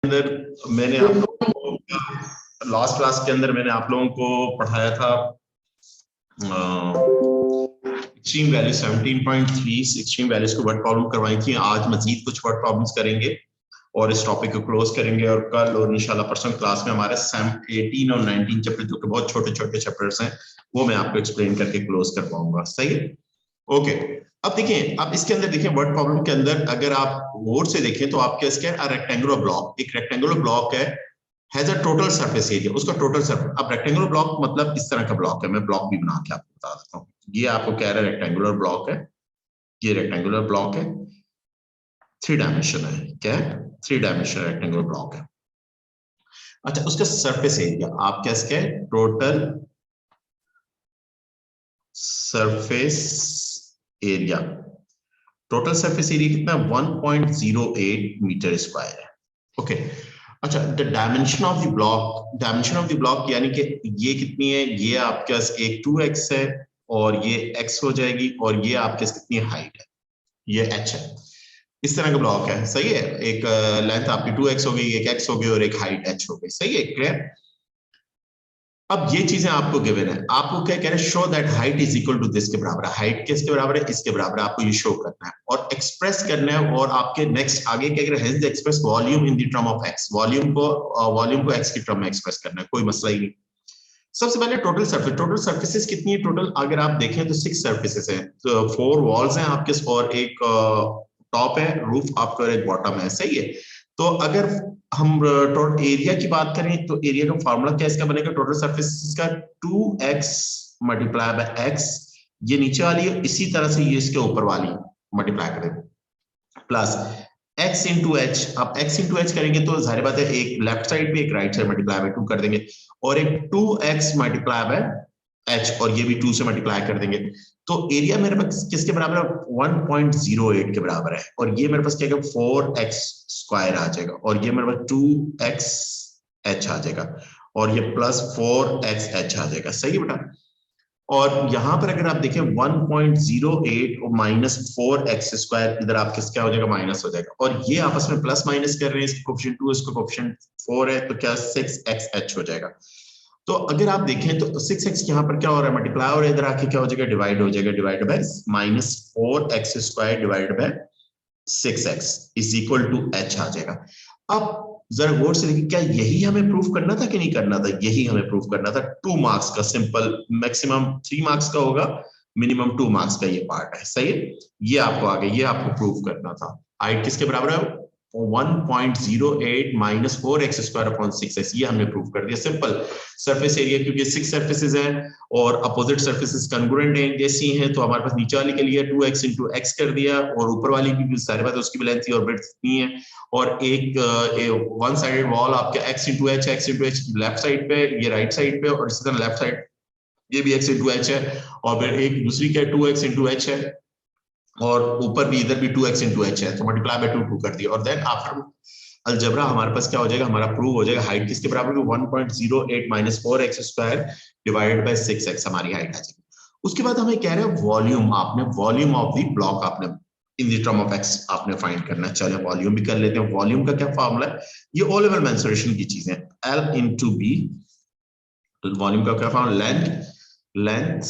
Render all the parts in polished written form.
अंदर मैंने आप लोगों को लास्ट क्लास के अंदर मैंने आप लोगों को पढ़ाया था एक्सट्रीम वैल्यू 17.3 एक्सट्रीम वैल्यूज को वर्ड प्रॉब्लम करवाई थी। आज मजीद कुछ वर्ड प्रॉब्लम्स करेंगे और इस टॉपिक को क्लोज करेंगे और कल और इंशाल्लाह परसों क्लास में हमारे 18 और 19 चैप्टर जो कि बहुत छोटे छोटे चैप्टर्स हैं वो मैं आपको एक्सप्लेन करके क्लोज कर पाऊंगा। सही है, ओके। अब देखें, अब इसके अंदर देखें वर्ड प्रॉब्लम के अंदर अगर आप बोर्ड से देखें तो आपके इसके रेक्टेंगुलर ब्लॉक, एक रेक्टेंगुलर ब्लॉक है, has a total surface area, उसका टोटल सरफेस। अब रेक्टेंगुलर ब्लॉक मतलब इस तरह का ब्लॉक है, मैं ब्लॉक भी बना के आपको बता देता हूँ। ये आपको कह रहा है रेक्टेंगुलर ब्लॉक है, ये रेक्टेंगुलर ब्लॉक है, 3 डायमेंशन है, क्या है 3 डायमेंशन रेक्टेंगुलर ब्लॉक है। अच्छा, उसका सरफेस एरिया आप क्या इसके total surface area, total surface area कितना 1.08 मीटर स्क्वायर है। ओके, अच्छा the dimension of the block, dimension of the block यानी कि ये कितनी है, ये आपके पास एक 2x है और ये x हो जाएगी और ये आपके पास कितनी हाइट है, ये h है। इस तरह का ब्लॉक है, सही है। एक लेंथ आपकी 2x हो गई, एक x हो गई और एक हाइट h हो गई, सही है, क्लियर। अब ये चीजें आपको गिवन है, आपको क्या कह रहे हैं, show that height is equal to this के बराबर है, हाइट किसके बराबर है, इसके बराबर है, आपको ये शो करना है और एक्सप्रेस करना है। और आपके नेक्स्ट आगे क्या कह रहे हैं, hence the express volume in the term of x, volume को x की टर्म में एक्सप्रेस करना है, कोई मसला ही नहीं। सबसे पहले टोटल सरफेस, टोटल सरफेसेस कितनी है टोटल, अगर आप देखें तो 6 सरफेसेस हैं, तो 4 वॉल्स हैं आपके और एक टॉप है, रूफ आपका और एक बॉटम है, सही है। तो अगर हम टोटल एरिया की बात करें तो एरिया का फॉर्मूला क्या इसका बनेगा, टोटल सरफेस का 2x मल्टीप्लाई बाय x, ये नीचे वाली है, इसी तरह से ये इसके ऊपर वाली मल्टीप्लाई करें प्लस x इंटू एच। अब x इंटू एच करेंगे तो जाहिर बात है एक लेफ्ट साइड पे एक राइट साइड मल्टीप्लाई बाय 2 कर देंगे और एक 2x मल्टीप्लाई बाय h और ये भी 2 से मल्टीप्लाई कर देंगे। तो एरिया मेरे पास किसके बराबर है, 1.08 के बराबर है और ये मेरे पास क्या है 4x स्क्वायर आ जाएगा और ये मेरे पास 2x h आ जाएगा और ये प्लस 4x h आ जाएगा, सही है बेटा। और यहां पर अगर आप देखें 1.08 और माइनस 4x स्क्वायर, इधर आपके क्या हो जाएगा, माइनस हो जाएगा और ये आपस में प्लस माइनस कर रहे हैं, इसका कोएफिशिएंट 2 इसका कोएफिशिएंट 4 है, तो क्या 6xh हो जाएगा। तो अगर आप देखें तो 6x यहाँ पर क्या हो रहा है, मल्टीप्लाई और इधर आके क्या हो जाएगा, डिवाइड हो जाएगा, divide by minus 4x square divide by 6x is equal to h आ जाएगा। अब जरा गौर से देखिए, क्या यही हमें प्रूफ करना था कि नहीं करना था, यही हमें प्रूफ करना था। 2 मार्क्स का सिंपल, मैक्सिमम 3 मार्क्स का होगा, मिनिमम 2 मार्क्स का ये पार्ट है, सही है। ये आपको आगे ये आपको प्रूफ करना था। हाइट किसके बराबर है, 1.08 minus 4x square upon 6x, ये हमने प्रूफ कर दिया। सिंपल सरफेस एरिया, क्योंकि 6 सरफेसेस हैं और अपोजिट सरफेसेस कंग्रुएंट हैं, जैसी हैं, तो हमारे पास नीचे वाली के लिए 2x इंटू x कर दिया और ऊपर वाली भी सारी बात उसकी भी लेंथ थी और ब्रेड्थ इतनी है और एक वन साइडेड वॉल आपके x into H left side पे, ये राइट साइड पे और इसी तरह लेफ्ट साइड ये भी x इंटू एच है और फिर एक दूसरी क्या 2x इंटू एच है और ऊपर भी इधर भी 2x इंटू एच है, तो मल्टीप्लाई बाय 2 कर दिया और देन आफ्टर अलजेब्रा हमारे पास क्या हो जाएगा, हमारा प्रूव हो जाएगा। हाइट किसके बराबर, 1.08 minus 4x square divided by 6x हमारी हाइट आ जाएगी। उसके बाद हमें कह रहे हैं वॉल्यूम, आपने वॉल्यूम ऑफ द ब्लॉक आपने in the term of x आपने फाइंड करना है। चलिए वॉल्यूम भी कर लेते हैं। वॉल्यूम का क्या फॉर्मूला है, ये ओ लेवल मेंसुरेशन की चीजें, L इंटू बी, वॉल्यूम का क्या formula, length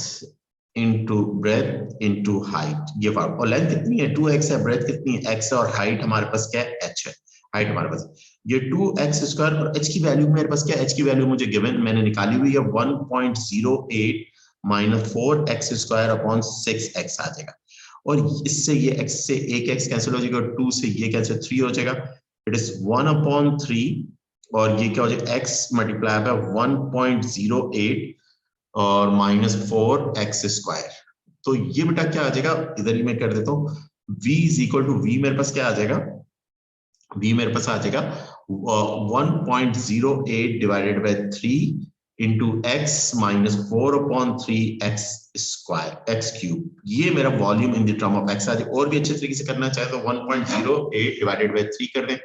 into breadth into height, ये फॉर्मूला। और लेंथ कितनी है 2x है, ब्रेथ कितनी है x है और हाइट हमारे पास क्या है h है, हाइट हमारे पास ये 2x स्क्वायर और h की वैल्यू मेरे पास क्या है, h की वैल्यू मुझे गिवन मैंने निकाली हुई है 1.08 minus 4x square upon 6x आ जाएगा और इससे ये x से एक x कैंसिल हो जाएगा और 2 से ये कैंसिल 3 हो जाएगा, इट इज 1/3 और ये क्या हो जाएगा x मल्टीप्लाई बाय 1.08 और माइनस 4x स्क्वायर। तो ये बेटा क्या आ जाएगा, इधर ही मैं कर देता हूँ, v is equal to v मेरे पास क्या आ जाएगा, v मेरे पास आ जाएगा 1.08 divided by 3 into x minus 4/3 x square x cube, ये मेरा volume in the term of x आ जाए। और भी अच्छे तरीके से करना चाहे तो 1.08 डिवाइडेड बाय 3 कर दें,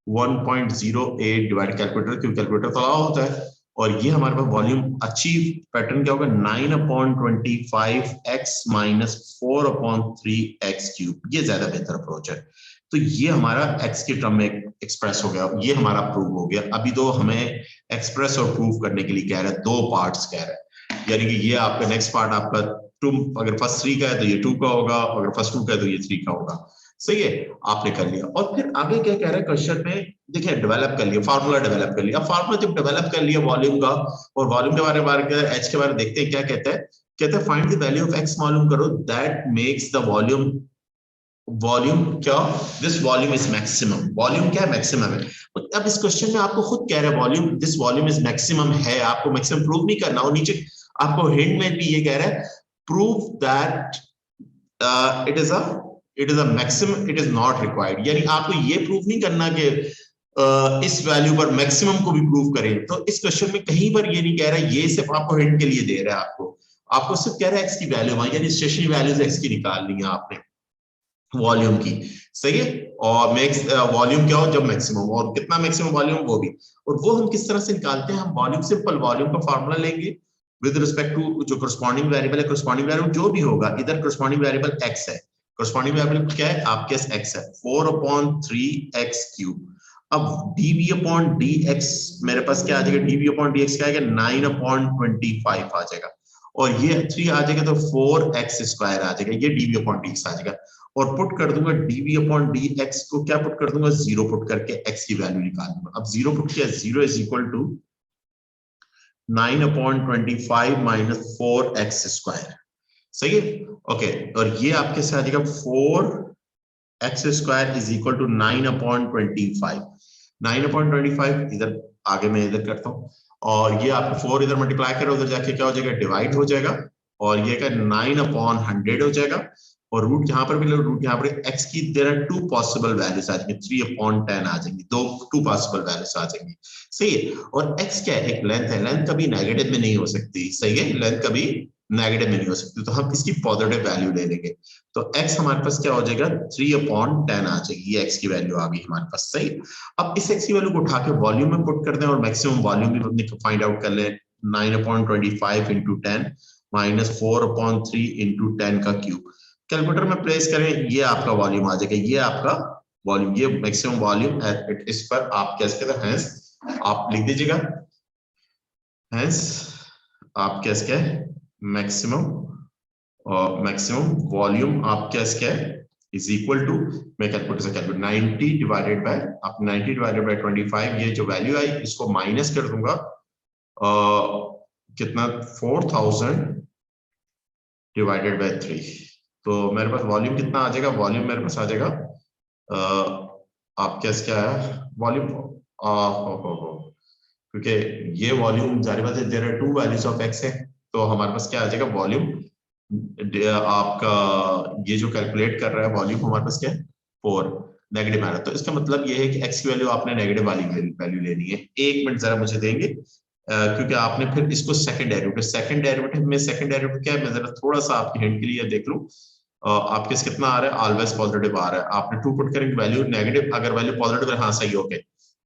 1.08 डिवाइड कैलकुलेटर, क्योंकि कैलकुलेटर तो अलाउ होता है और ये हमारे पास वॉल्यूम अच्छी पैटर्न क्या होगा 9/25 x माइनस 4/3 x क्यूब, ये ज्यादा बेहतर अप्रोच है। तो ये हमारा x के टर्म में एक्सप्रेस हो गया, ये हमारा प्रूव हो गया। अभी तो हमें एक्सप्रेस और प्रूव करने के लिए कह रहा है, दो पार्ट्स कह रहा है, यानी कि ये आपका नेक्स्ट पार्ट आपका टू, अगर फर्स्ट 3 का है तो ये 2 का होगा, अगर फर्स्ट 2 का है तो ये 3 का होगा। सही है, आपने कर लिया। और फिर आगे क्या कह रहा है क्वेश्चन में, देखिए डेवलप कर लिया, फार्मूला डेवलप कर लिया। फार्मूला जब डेवलप कर लिया वॉल्यूम का, और वॉल्यूम के बारे में एच के बारे में देखते हैं क्या कहता है। कहता है find the value of X मालूम करो that makes the volume, volume क्या, this volume is maximum. Volume क्या है, मैक्सिमम है। अब इस क्वेश्चन में आपको खुद कह रहा है volume, this volume is maximum है, आपको मैक्सिमम प्रूव नहीं करना। और नीचे आपको हिंट में भी ये कह रहा है prove that it is a maximum, it is not required. यानी आपको ये प्रूव नहीं करना कि इस वैल्यू पर मैक्सिमम को भी प्रूव करें। तो इस क्वेश्चन में कहीं पर ये नहीं कह रहा है, ये सिर्फ आपको हिंट के लिए दे रहा है। आपको सिर्फ कह रहा है एक्स की वैल्यू, यानी स्टेशनरी वैल्यूज एक्स की निकालनी है आपने वॉल्यूम की। सही है, और मैक्स वॉल्यूम क्या हो जब मैक्सिमम, और कितना मैक्सिमम वॉल्यूम वो भी। और वो हम किस तरह से निकालते हैं, हम वॉल्यूम, सिंपल वॉल्यूम का फार्मूला लेंगे विद रिस्पेक्ट टू जो करस्पॉन्डिंग वेरिएबल है, करस्पॉन्डिंग वेरिएबल जो भी होगा, इधर करस्पॉन्डिंग वेरिएबल एक्स है, करस्पॉन्डिंग वेरिएबल क्या है आपके पास एक्स है, 4/3 x³। अब dv अपॉन dx मेरे पास क्या आ जाएगा, dv अपॉन dx क्या आएगा, 9/25 आ जाएगा, और ये 3 आ जाएगा तो 4x² आ जाएगा, ये dv अपॉन dx आ जाएगा। और पुट कर दूंगा dv अपॉन dx को, क्या पुट कर दूंगा, 0 पुट करके x की वैल्यू निकाल दूंगा। अब 0 पुट किया, 0 is equal to 9/25 minus 4x²। सही है, ओके। और ये आपके साथ आ जाएगा 4x² इज इक्वल टू 9/25। 9/25 इधर आगे मैं इधर करता हूं, और ये आपको 4 इधर मल्टीप्लाई करो, उधर जाके क्या हो जाएगा, डिवाइड हो जाएगा, और ये का 9/100 हो जाएगा। और रूट यहाँ पर भी लो, रूट यहाँ पर x की देयर आर 2 पॉसिबल वैल्यूज आ जाएंगी, 3/10 आ जाएंगी, टू पॉसिबल वैल्यूज आ जाएंगी। सही है, और x क्या है, एक लेंथ है, लेंथ कभी नेगेटिव में नहीं हो सकती। सही है, लेंथ कभी नेगेटिव में नहीं हो सकती, तो हम इसकी पॉजिटिव वैल्यू ले लेंगे। तो x हमारे पास क्या हो जाएगा, 3/10 आ जाएगी, ये x की वैल्यू आ गई हमारे पास। सही, अब इस x की वैल्यू को उठा के वॉल्यूम में पुट कर दें, और मैक्सिमम वॉल्यूम भी फाइंड आउट कर लें। 9/25 into 10 माइनस 4/3 into 10 का क्यूब, कैलकुलेटर में प्लेस करें, ये आपका वॉल्यूम आ जाएगा, ये आपका वॉल्यूम, ये मैक्सिमम वॉल्यूम एट इस पर आप कैसे कहते हैं, हेंस आप लिख दीजिएगा, हेंस आप कैसे कहें मैक्सिमम, और मैक्सिमम वॉल्यूम आप कैसे कहें इज इक्वल टू, मैं कैलकुलेटर से कैलकुलेट 90 डिवाइडेड बाय, आप 90 डिवाइडेड बाय 25, ये जो वैल्यू आई इसको माइनस कर दूंगा, कितना 4000 डिवाइडेड बाय 3, तो मेरे पास वॉल्यूम कितना आ जाएगा, वॉल्यूम मेरे पास आ जाएगा आप कैसे क्या है वॉल्यूम, क्योंकि ये वॉल्यूम जारी बात है, there are 2 values of x है, तो हमारे पास क्या आ जाएगा वॉल्यूम आपका, ये जो कैलकुलेट कर रहा है वॉल्यूम हमारे पास क्या है 4 नेगेटिव आ रहा है। तो इसका मतलब ये है कि x की वैल्यू आपने नेगेटिव वाली वैल्यू लेनी है। एक मिनट जरा मुझे देंगे, क्योंकि आपने फिर इसको सेकंड डेरिवेटिव में सेकंड डेरिवेटिव क्या है, मैं जरा थोड़ा सा आपके हिंट के लिए देख लूं। आपके कितना आ रहा है, ऑलवेज पॉजिटिव आ रहा है, आपने 2 पुट करेंगे वैल्यू नेगेटिव, अगर वैल्यू पॉजिटिव है, हाँ सही, ओके।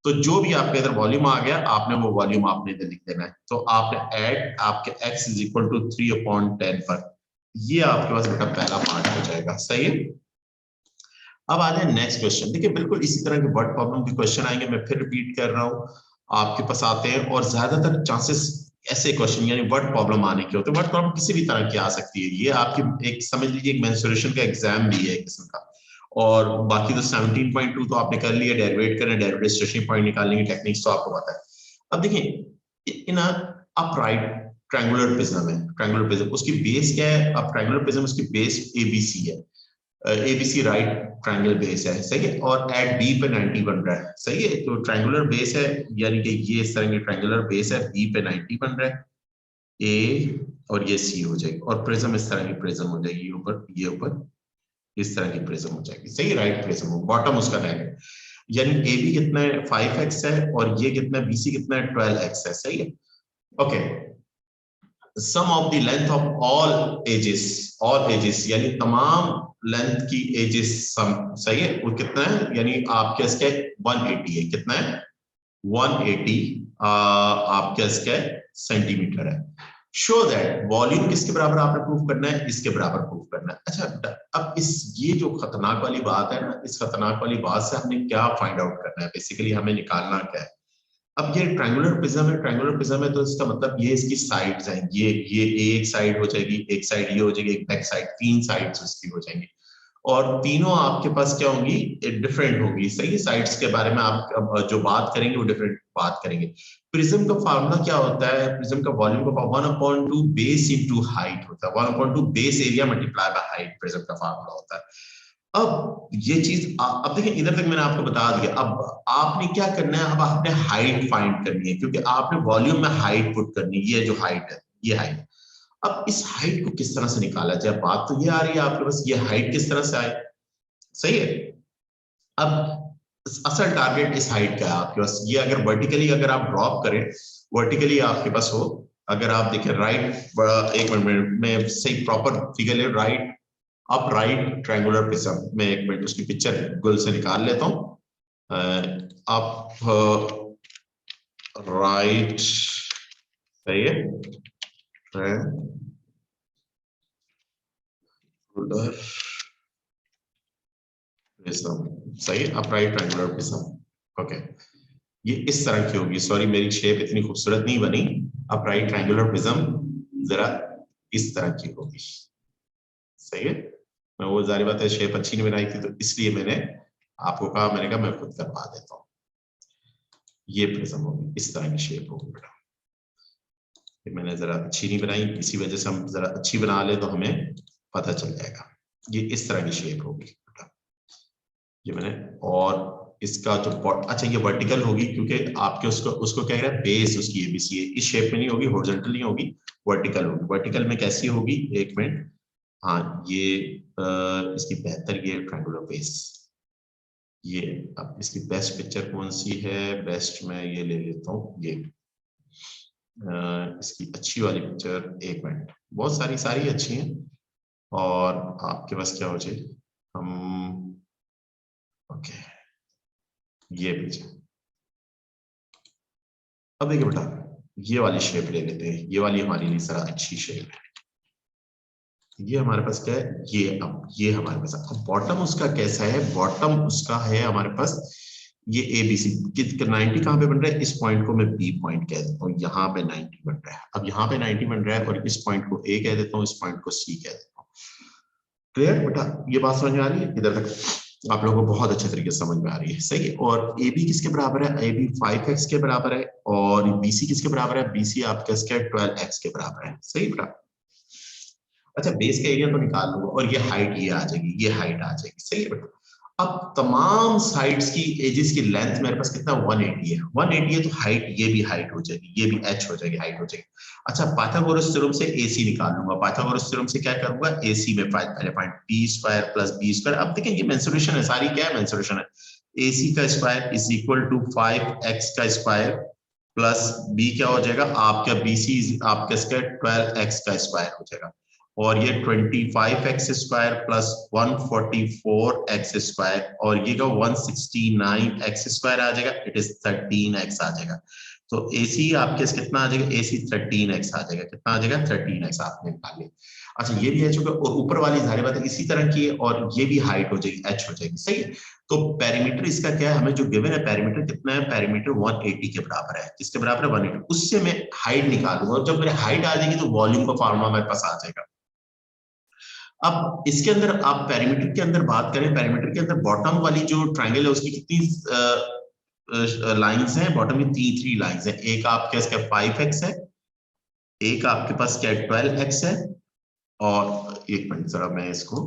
तो जो भी आपके इधर वॉल्यूम आ गया, आपने वो वॉल्यूम आपने इधर लिख देना है। तो आपने ऐड आपके x इज इक्वल टू 3/10 पर, ये आपके पास बेटा पहला पार्ट हो जाएगा। सही है, अब आ जाए नेक्स्ट क्वेश्चन। देखिए बिल्कुल इसी तरह के वर्ड प्रॉब्लम के क्वेश्चन आएंगे, मैं फिर रिपीट कर रहा हूँ, आपके पास आते हैं, और ज्यादातर चांसेस ऐसे क्वेश्चन यानी वर्ड प्रॉब्लम आने के होते हैं। वर्ड प्रॉब्लम किसी भी तरह की आ सकती है, ये आपकी एक समझ लीजिए एक मेंसुरेशन का एग्जाम भी है एक किस्म का। और बाकी तो 17.2 तो आपने कर लिया, डेरिवेट करना, डेरिवेटिव स्टेशनरी पॉइंट निकालने की टेक्निक्स तो आपको पता है। अब देखिए इन अपराइट ट्रायंगुलर प्रिज्म है, ट्रायंगुलर प्रिज्म उसकी बेस क्या है, अब ट्रायंगुलर प्रिज्म उसकी बेस एबीसी है, एबीसी राइट ट्रायंगल बेस है। सही है, और एट बी पे 90 बन रहा है। सही है, तो ट्रायंगुलर बेस है, यानी कि ये इस तरह की ट्रायंगुलर बेस है, बी पे 90 बन रहा है, ए और ये सी हो जाएगी, और प्रिज्म इस तरह की प्रिज्म हो जाएगी, ये ऊपर इस तरह की प्रिज्म हो जाएगी। सही, राइट प्रिज्म, बॉटम उसका रहेगा, यानी ए बी कितना है 5x है, और ये कितना है बीसी कितना है 12x है। सही है, okay. Sum of the length of all edges यानी तमाम लेंथ की एजेस सम, सही है, वो कितना है, यानी आपके इसके 180 है, कितना है 180 आपके इसके सेंटीमीटर है। शो दैट वॉल्यूम किसके बराबर आपने प्रूव करना है, इसके बराबर प्रूव करना है। अच्छा, अब इस ये जो खतरनाक वाली बात है ना, इस खतरनाक वाली बात से हमने क्या फाइंड आउट करना है, बेसिकली हमें निकालना क्या है। अब ये ट्रायंगुलर प्रिज्म है, ट्रायंगुलर प्रिज्म है, तो इसका मतलब ये इसकी साइड्स हैं, ये एक साइड हो जाएगी, एक साइड ये हो जाएगी, एक बैक साइड, 3 साइड्स इसकी हो जाएंगी और तीनों आपके पास क्या होंगी, डिफरेंट होगी। सही है, साइड्स के बारे में आप अब जो बात करेंगे वो डिफरेंट बात करेंगे। प्रिज्म का फार्मूला क्या होता है, प्रिज्म का वॉल्यूम का 1/2 बेस इनटू हाइट होता है, 1/2 base area multiply by height prism का फार्मूला होता है। अब ये चीज अब देखिए, इधर तक मैंने आपको बता दिया। अब आपने क्या करना है, अब आपने हाइट फाइंड करनी है, क्योंकि आपने वॉल्यूम में हाइट पुट करनी है। ये जो हाइट है, ये हाइट, अब इस हाइट को किस तरह से निकाला जाए, बात तो ये आ रही है आपके पास, ये हाइट किस तरह से आए। सही है, अब असल टारगेट इस हाइट का है आपके पास। ये अगर वर्टिकली अगर आप ड्रॉप करें, वर्टिकली आपके पास हो, अगर आप देखें राइट, एक मिनट में सही प्रॉपर फिगर ले, right up right triangular prism में, एक मिनट उसकी पिक्चर गूगल से निकाल लेता हूं। अप राइट, सही है, ट्रायंगुलर प्रिज्म, सही है, अपराइट ट्रायंगुलर प्रिज्म। ओके, ये इस तरह की होगी, सॉरी मेरी शेप इतनी खूबसूरत नहीं बनी। अपराइट ट्रायंगुलर प्रिज्म जरा इस तरह की होगी। सही है, मैं वो जारी बात है शेप अच्छी नहीं बनाई थी, तो इसलिए मैंने आपको कहा, मैंने कहा मैं खुद करवा देता हूँ। ये प्रिज्म होगी, इस तरह की शेप होगी बेटा। मैंने जरा अच्छी नहीं बनाई, इसी वजह से हम जरा अच्छी बना ले तो हमें पता चल जाएगा। ये इस तरह की शेप होगी बेटा, ये मैंने, और इसका जो अच्छा ये वर्टिकल होगी, क्योंकि आपके उसको क्या कह रहा है, बेस उसकी एबीसी है, इस शेप में नहीं होगी, हॉरिजॉन्टल नहीं होगी, वर्टिकल होगी। वर्टिकल में कैसी होगी, एक मिनट, हाँ ये इसकी बेहतर ये ट्रायंगुलर बेस। ये अब इसकी बेस्ट पिक्चर कौन सी है, बेस्ट मैं ये ले लेता हूँ, ये इसकी अच्छी वाली पिक्चर, एक मिनट, बहुत सारी अच्छी हैं, और आपके पास क्या हो जाए, हम ओके ये पिक्चर। अब देखिए बेटा, ये वाली शेप ले लेते हैं, ये वाली हमारे लिए जरा अच्छी शेप है। ये हमारे पास क्या है, ये अब ये हमारे पास, अब बॉटम उसका कैसा है, बॉटम उसका है हमारे पास ये एबीसी। 90 कहां पे बन रहा है, इस पॉइंट को मैं बी पॉइंट कह देता हूँ, यहाँ पे 90 बन रहा है। अब यहाँ पे 90 बन रहा है और इस पॉइंट को ए कह देता हूँ, इस पॉइंट को सी कह देता हूँ। क्लियर बेटा, ये बात समझ में आ रही है, इधर तक आप लोगों को बहुत अच्छे तरीके से समझ में आ रही है। सही है, और ए बी किसके बराबर है, ए बी 5x के बराबर है, और बी सी किसके बराबर है, बी सी आपका 12x के बराबर है। सही बेटा, अच्छा बेस का एरिया तो निकाल लूंगा, और ये हाइट ये आ जाएगी, ये हाइट आ जाएगी। सही है बेटा, अब तमाम साइड्स की एजेस की लेंथ मेरे पास कितना 180 है, 180 है, तो हाइट ये भी हाइट हो जाएगी, ये भी h हो जाएगी, हाइट हो जाएगी। अच्छा पाइथागोरस थ्योरम से AC निकाल लूंगा, पाइथागोरस थ्योरम से क्या करूंगा, AC में पहले point b square plus b square. अब देखें ये मेंसुरेशन है सारी, क्या है मेंसुरेशन है, AC का square is equal to 5x का स्क्वायर प्लस b क्या हो जाएगा आपका BC आपका स्क्वायर 12x का स्क्वायर हो जाएगा, और ये 25x square plus 144x square, और ये का 169x स्क्वायर आ जाएगा, इट इज 13x आ जाएगा। तो AC आपके कितना आ जाएगा, AC 13x आ जाएगा, कितना आ जाएगा 13x आपने निकाल लिया। अच्छा ये भी h होगा, और ऊपर वाली जाहिर बात है इसी तरह की है, और ये भी हाइट हो जाएगी, h हो जाएगी। सही है, तो पेरीमीटर इसका क्या है, हमें जो गिवन है पेरीमीटर कितना है, पेरीमीटर 180 के बराबर है, किसके बराबर है 180, उससे मैं हाइट निकालूंगा, और जब मेरे हाइट आ जाएगी तो वॉल्यूम का फार्मूला मेरे पास आ जाएगा। अब इसके अंदर आप पेरीमीटर के अंदर बात करें, पेरीमीटर के अंदर बॉटम वाली जो ट्रायंगल है उसकी कितनी लाइंस हैं, बॉटम में 3 लाइंस हैं, एक आपके इसका 5x है, एक आपके पास क्या 12x है, और एक मिनट जरा मैं इसको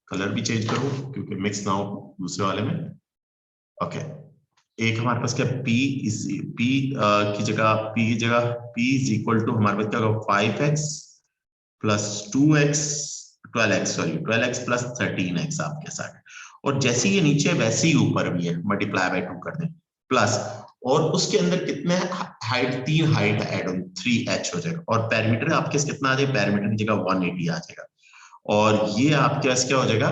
कलर भी चेंज करूं क्योंकि मिक्स ना हो दूसरे वाले में। ओके, एक हमारे पास क्या p की जगह p इज इक्वल टू हमारे पास क्या होगा 5x plus 2x 12x sorry 12x plus 13x आपके साथ, और जैसे ये नीचे वैसे ही ऊपर भी है, मल्टीप्लाई बाय 2 कर दें प्लस, और उसके अंदर कितने हाइट 3 हाइट ऐड होगी 3h हो जाएगा, और पैरामीटर आपके कितना आ जाएगा, पैरामीटर की जगह 180 आ जाएगा, और ये आपके पास क्या हो जाएगा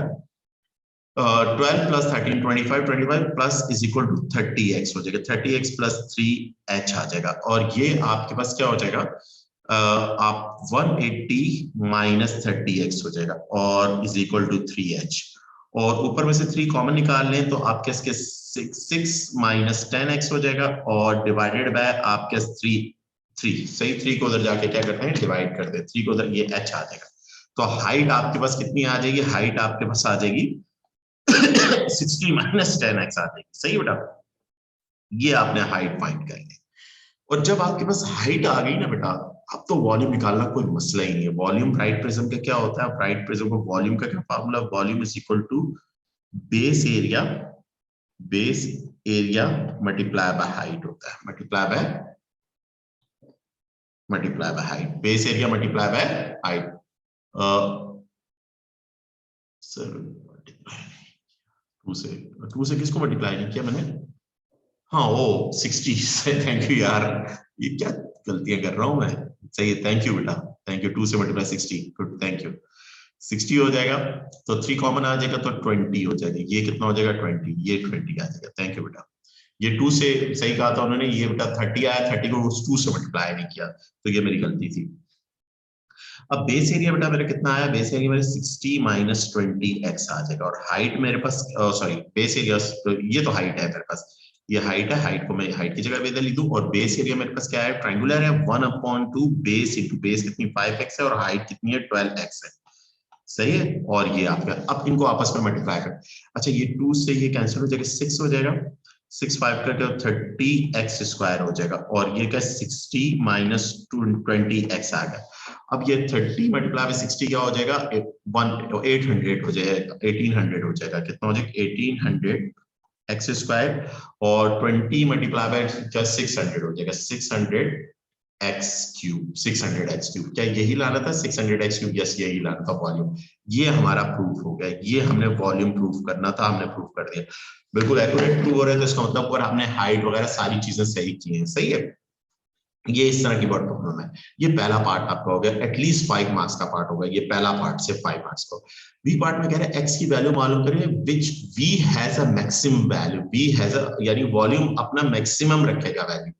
12 plus 13 25 plus is equal to 30x हो जाएगा, 30x प्लस 3h आ जाएगा, और ये आपके पास क्या हो जाएगा आप 180 माइनस 30x हो जाएगा और इज इक्वल टू 3h, और ऊपर में से 3 कॉमन निकाल लें तो आपके 6 माइनस 10x हो जाएगा और डिवाइडेड बाय आपके 3 सही, 3 को उधर जाके क्या करते हैं डिवाइड कर दें, 3 को उधर ये h आ जाएगा। तो हाइट आपके पास कितनी आ जाएगी, हाइट आपके पास आ जाएगी 60 माइनस 10x आ जाएगी। सही बेटा, ये आपने हाइट फाइंड कर ली। और जब आपके पास हाइट आ गई ना बेटा, अब तो वॉल्यूम निकालना कोई मसला ही नहीं है। वॉल्यूम ब्राइट प्रिज्म का क्या होता है, ब्राइट प्रिज्म का वॉल्यूम का क्या formula, volume is equal to base area multiply by height होता है, multiply by height, base area multiply by height. Sir two से किसको मल्टीप्लाई नहीं किया मैंने, हाँ वो 60 से, थैंक यू यार, ये क्या गलतियां कर रहा हूं मैं। सही है, थैंक यू बेटा, थैंक यू। 2 से मल्टीप्लाई 60, गुड, थैंक यू। 60 हो जाएगा तो 3 कॉमन आ जाएगा तो 20 हो जाएगा, ये कितना हो जाएगा 20, ये 20 आ जाएगा, थैंक यू बेटा। ये 2 से सही कहा था उन्होंने, ये बेटा 30 आया, 30 को 2 से मल्टीप्लाई नहीं किया, तो ये मेरी गलती थी। अब बेस एरिया बेटा मेरा कितना आया, बेस एरिया मेरे 60 माइनस 20x आ जाएगा, और हाइट मेरे पास सॉरी बेस एरिया, ये तो हाइट है मेरे पास, ये हाइट है, हाइट को मैं हाइट की जगह बदल ली दूं, और बेस एरिया मेरे पास क्या है, ट्रायंगुलर है, 1/2 बेस इंटू बेस कितनी 5x है और हाइट कितनी है 12x है। सही है, और ये आपका, अब इनको आपस में मल्टीप्लाई कर, अच्छा ये 2 से ये कैंसिल हो जाएगा, 6 हो जाएगा, 6 5 करके 30x स्क्वायर हो जाएगा, और ये क्या 60 माइनस 20x आ गया। अब ये 30 मल्टीप्लाई बाय 60 क्या हो जाएगा, 800 हो जाएगा, 1800 हो जाएगा, कितना हो जाएगा 1800 एक्स स्क्वायर, और 20 मल्टीप्लाई बाय 600 हो जाएगा 600 एक्स क्यूब, 600 एक्स क्यूब। क्या यही लाना था 600 एक्स क्यूब, यस यही लाना था वॉल्यूम। ये हमारा प्रूफ हो गया, ये हमने वॉल्यूम प्रूफ करना था, हमने प्रूफ कर दिया, बिल्कुल एक्यूरेट प्रूफ हो रहा है, तो इसका मतलब और हमने हाइट वगैरह सारी चीजें सही की हैं। सही है, ये इस तरह की वर्ड प्रॉब्लम है। ये पहला पार्ट आपका हो गया, एटलीस्ट 5 मार्क्स का पार्ट होगा, ये पहला पार्ट से 5 मार्क्स का। बी पार्ट में कह रहे हैं एक्स की वैल्यू मालूम करें which we has a maximum value, we has a यानी वॉल्यूम अपना मैक्सिमम रखेगा वैल्यू।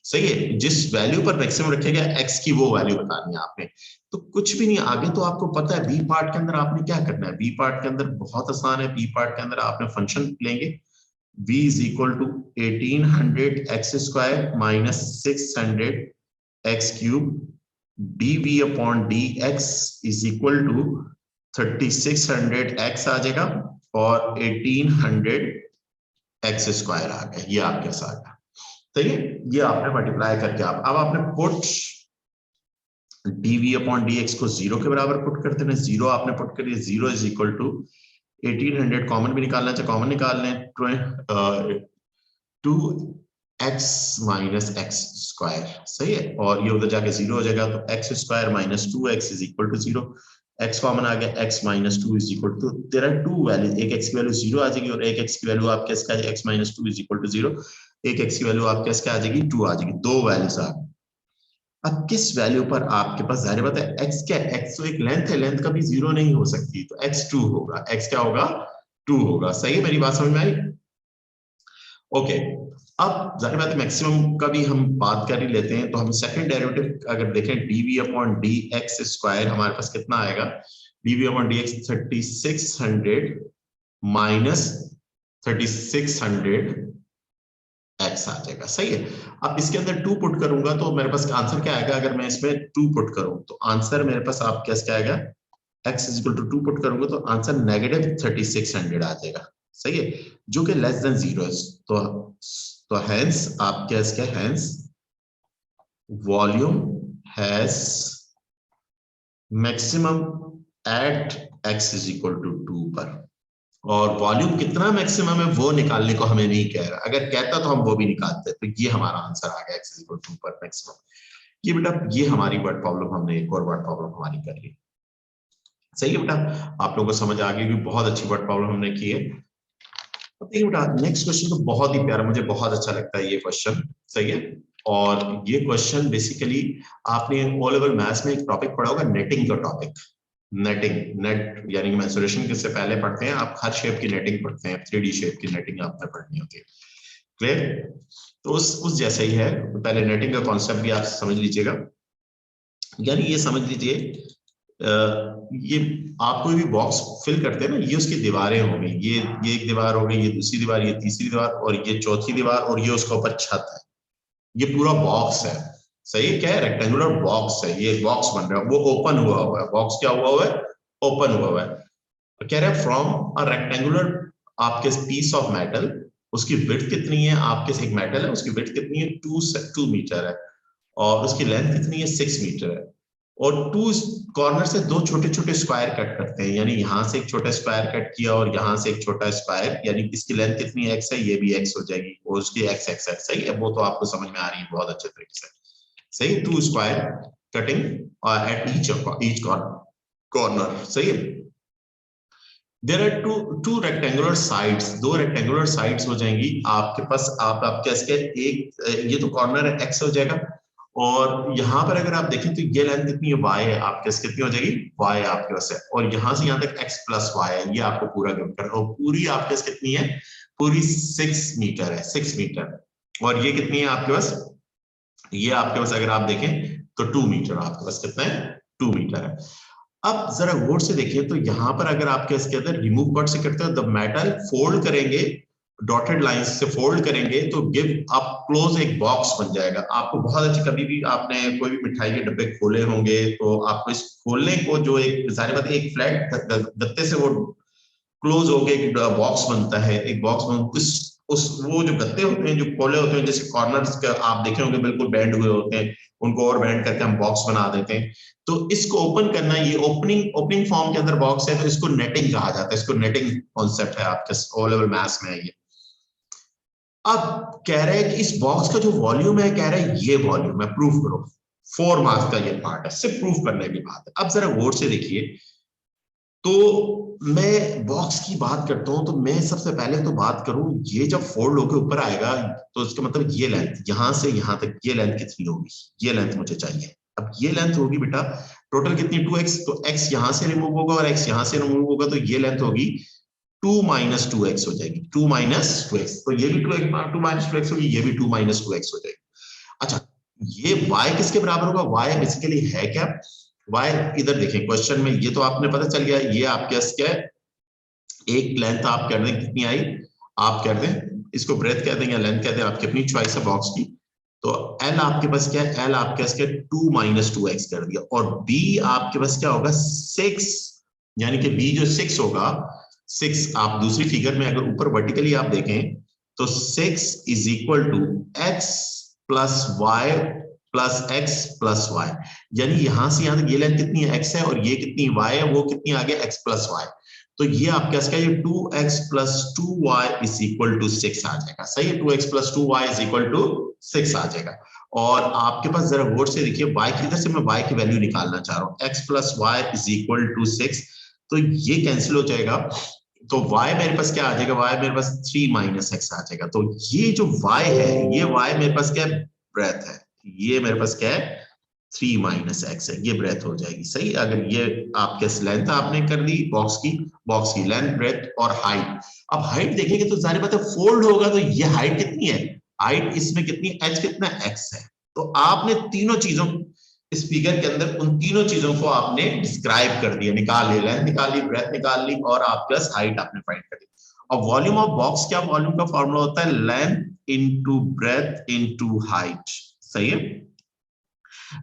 सही है, जिस वैल्यू पर मैक्सिमम रखेगा एक्स की वो वैल्यू बतानी है आपने। तो कुछ भी नहीं, आगे तो आपको पता है बी पार्ट के अंदर आपने क्या करना है। बी पार्ट के अंदर बहुत आसान है, बी पार्ट के अंदर आपने फंक्शन लेंगे v is equal to 1800 x square minus 600 x cube dv upon dx is equal to 3600 x आ जाएगा और 1800 x स्क्वायर आ गया, ये आपके साथ आ गया। तो ये आपने मल्टीप्लाई करके अब आपने पुट dv upon dx को 0 के बराबर पुट कर देना, 0 आपने पुट करिए, 0 इज इक्वल टू 1800 कॉमन भी निकालना चाहे कॉमन निकाल लें, 2x माइनस एक्स स्क्वायर। सही है, और ये उधर जाके 0 हो जाएगा, तो X square minus 2x is equal to 0, x common आ गया, x minus 2 is equal to, there are 2 value, एक x की वैल्यू 0 आ जाएगी और एक x की वैल्यू आपके इसका x minus 2 is equal to 0, एक x की वैल्यू आपके इसका आ जाएगी 2 आ जाएगी, दो वैल्यूज आ गई। अब किस वैल्यू पर आपके पास जाहिर बात है x क्या है, x तो एक लेंथ है, लेंथ कभी 0 नहीं हो सकती, तो x 2 होगा, x क्या होगा 2 होगा। सही है, मेरी बात समझ में आई? ओके, अब जाहिर बात है मैक्सिमम का भी हम बात कर ही लेते हैं, तो हम सेकंड डेरिवेटिव अगर देखें dv अपॉन dx स्क्वायर हमारे पास कितना आएगा, dv upon dx 3600 minus 3600 x आ जाएगा। सही है, अब इसके अंदर 2 पुट करूंगा तो मेरे पास आंसर क्या आएगा, अगर मैं इसमें 2 पुट करूं तो आंसर मेरे पास आप क्या आएगा, x is equal to 2 put करूंगा तो आंसर नेगेटिव 3600 आ जाएगा। सही है, जो कि लेस देन 0 है, तो हेंस आप क्या hence volume has maximum at x is equal to 2 पर, और वॉल्यूम कितना मैक्सिमम है वो निकालने को हमें नहीं कह रहा, अगर कहता तो हम वो भी निकालते, तो ये हमारा आंसर आ गया x इज इक्वल टू 2 पर मैक्सिमम। ये बेटा ये हमारी वर्ड प्रॉब्लम, हमने एक और वर्ड प्रॉब्लम हमारी कर ली। सही है बेटा, आप लोगों को समझ आ गई, भी बहुत अच्छी वर्ड प्रॉब्लम हमने की है। देखिए बेटा नेक्स्ट क्वेश्चन तो बहुत ही प्यारा, मुझे बहुत अच्छा लगता है ये क्वेश्चन। सही है, और ये क्वेश्चन बेसिकली आपने ओ लेवल मैथ्स में एक टॉपिक पढ़ा होगा, नेटिंग का टॉपिक, नेटिंग, नेट यानी कि मेंसुरेशन के से पहले पढ़ते हैं आप, हर शेप की नेटिंग पढ़ते हैं, 3D शेप की नेटिंग आपने पढ़नी होती है। क्लियर, तो उस जैसा ही है, पहले नेटिंग का कॉन्सेप्ट भी आप समझ लीजिएगा। यानी ये समझ लीजिए ये आप कोई भी बॉक्स फिल करते हैं ना, ये उसकी दीवारें हो गई, ये एक दीवार हो गई, ये दूसरी दीवार, ये तीसरी दीवार, और ये चौथी दीवार, और ये उसका ऊपर छत है। ये पूरा बॉक्स है, सही है, क्या है, रेक्टेंगुलर बॉक्स है, ये बॉक्स बन रहा है, वो ओपन हुआ है, बॉक्स क्या हुआ है, ओपन हुआ है। तो कह रहे हैं फ्रॉम अ रेक्टेंगुलर आपके पीस ऑफ मेटल, उसकी विड्थ कितनी है, आपके एक मेटल है, उसकी विड्थ कितनी है, 2 मीटर है, और उसकी लेंथ कितनी है, 6 मीटर है, और टू कॉर्नर से दो छोटे छोटे स्क्वायर कट करते हैं, यानी यहां से एक छोटा स्क्वायर कट किया और यहां से एक छोटा स्क्वायर, यानी इसकी लेंथ कितनी एक्स है, ये भी एक्स हो जाएगी, और उसकी एक्स एक्स एक्स, सही है, वो तो आपको समझ में आ रही है बहुत अच्छे तरीके से, सही, two square cutting at each corner, सही है। There are two rectangular sides, दो रेक्टेंगुलर साइड्स हो जाएंगी आपके पास, आपके इसके एक, ये तो कॉर्नर है, एक्स हो जाएगा, और यहाँ पर अगर आप देखें तो ये लेंथ कितनी है, वाई है, आपके पास कितनी हो जाएगी, वाई आपके पास है, और यहाँ से यहाँ तक एक्स प्लस वाई है, ये आपको पूरा गिवन कर, और पूरी आपके पास कितनी है, पूरी 6 मीटर है, 6 मीटर, और ये कितनी है आपके पास, ये आपके पास अगर आप देखें तो 2 मीटर, आपके पास कितना है, 2 मीटर है। अब जरा गौर से देखिए, तो यहां पर अगर आपके इसके अंदर रिमूव कट से करते हो, द मेटल फोल्ड करेंगे, डॉटेड लाइंस से फोल्ड करेंगे, तो गिव अप क्लोज एक बॉक्स बन जाएगा। आपको बहुत अच्छे, कभी भी आपने कोई भी मिठाई के डब्बे खोले होंगे, तो आपको इस खोलने को जो एक जाहिर बात है एक फ्लैट गत्ते से वो क्लोज होके एक बॉक्स बनता है, एक बॉक्स बन उस वो जो गत्ते होते हैं जो खोले होते हैं, जैसे कॉर्नर्स के आप देखे होंगे बिल्कुल बेंड हुए होते हैं, उनको और बेंड करके हम बॉक्स बना देते हैं। तो इसको ओपन करना, ये ओपनिंग ओपनिंग फॉर्म के अंदर बॉक्स है, तो इसको नेटिंग कहा जाता है, इसको नेटिंग कॉन्सेप्ट है आपके ओ लेवल मैथ्स में ये। अब कह रहे हैं कि इस बॉक्स का जो वॉल्यूम है, कह रहे हैं ये वॉल्यूम है, प्रूफ करो, 4 मार्क्स का ये पार्ट है, सिर्फ प्रूफ करने की बात है। अब जरा गौर से देखिए, तो मैं बॉक्स की बात करता हूं, तो मैं सबसे पहले तो बात करूं, ये जब फोल्ड होकर ऊपर आएगा, तो इसका मतलब ये लेंथ यहां से यहां तक, ये लेंथ कितनी होगी, ये लेंथ मुझे चाहिए। अब ये लेंथ होगी बेटा टोटल कितनी, 2x, तो x यहां से रिमूव होगा और x यहां से रिमूव होगा, तो ये लेंथ होगी 2 माइनस 2x हो जाएगी, 2 माइनस 2x, तो ये भी 2 माइनस 2x होगी, ये भी 2 माइनस 2x हो जाएगी। अच्छा, ये y किसके बराबर होगा, y बेसिकली है क्या, y इधर देखें क्वेश्चन में, ये तो आपने पता चल गया, ये आपके क्या है, एक लेंथ आप कर दें कितनी आई, आप कर दें इसको ब्रेथ कह दें या लेंथ कह दें, आपकी अपनी चॉइस है बॉक्स की। तो एल आपके पास क्या है, एल आपके पास क्या, 2 माइनस 2x कर दिया, और बी आपके पास क्या होगा, 6, यानी कि बी जो 6 होगा, 6 आप दूसरी फिगर में अगर ऊपर वर्टिकली आप देखें, तो 6 is equal to x plus y plus x plus y, यानी यहां से यहां तक ये लेंथ कितनी है, एक्स है, और ये कितनी y है, वो कितनी आ गया, एक्स प्लस वाई, तो ये आपके पास क्या, ये 2x plus 2y is equal to 6 आ जाएगा, सही है, 2x plus 2y is equal to 6 आ जाएगा। और आपके पास जरा गौर से देखिए, y की, इधर से मैं y की वैल्यू निकालना चाह रहा हूँ, x plus y is equal to 6, तो ये कैंसिल हो जाएगा, तो y मेरे पास क्या आ जाएगा, y मेरे पास 3 माइनस एक्स आ जाएगा, तो ये जो y है, ये y मेरे पास क्या है, ब्रेथ है, ये मेरे पास क्या है, 3 माइनस एक्स है, ये ब्रेथ हो जाएगी, सही। अगर ये आपके लेंथ आपने कर दी बॉक्स की लेंथ, ब्रेथ और हाइट। अब हाइट देखेंगे तो जाहिर बात है फोल्ड होगा, तो ये हाइट कितनी है, हाइट इसमें कितनी, एच कितना, एक्स है, तो आपने तीनों चीजों, इस फिगर के अंदर उन तीनों चीजों को आपने डिस्क्राइब कर दिया, निकाल लिया, लेंथ निकाल ली, ब्रेथ निकाल ली, और आप प्लस हाइट आपने फाइंड कर दी। और वॉल्यूम ऑफ बॉक्स क्या, वॉल्यूम का फॉर्मूला होता है length into breadth into height, सही है।